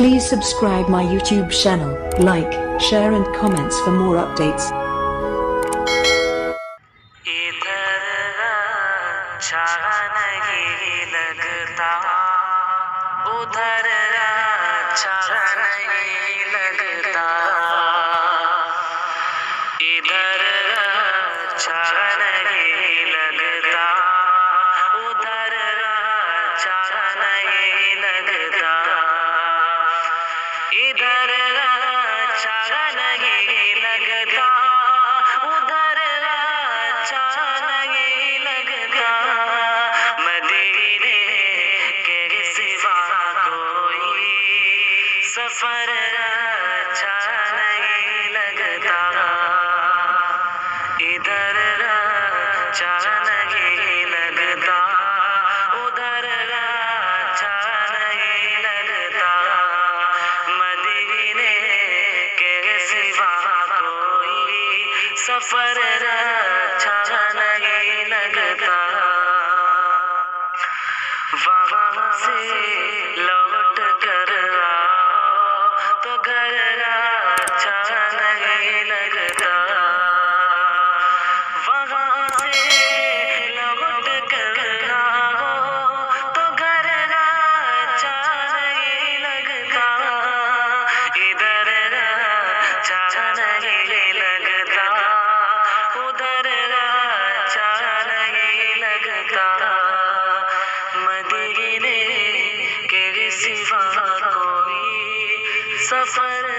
Please subscribe my YouTube channel, like, share and comments for more updates. इधर अच्छा नहीं लगता, उधर अच्छा नहीं लगता, इधर अच्छा नहीं लगता, उधर अच्छा नहीं लगता, इधर अच्छा नहीं लगता, उधर अच्छा नहीं लगता, मदीने के सिवा कोई सफर अच्छा नहीं लगता, इधर अच्छा नहीं लगता, उधर अच्छा नहीं लगता, मदीने के सिवा कोई सफर अच्छा नहीं लगता, वहाँ से लौट कर आओ तो घर अच्छा नहीं लगता, वहाँ से लौट कर आओ तो घर अच्छा नहीं लगता, इधर अच्छा नहीं लगता, उधर अच्छा नहीं लगता, मदीने के सिवा कोई सफर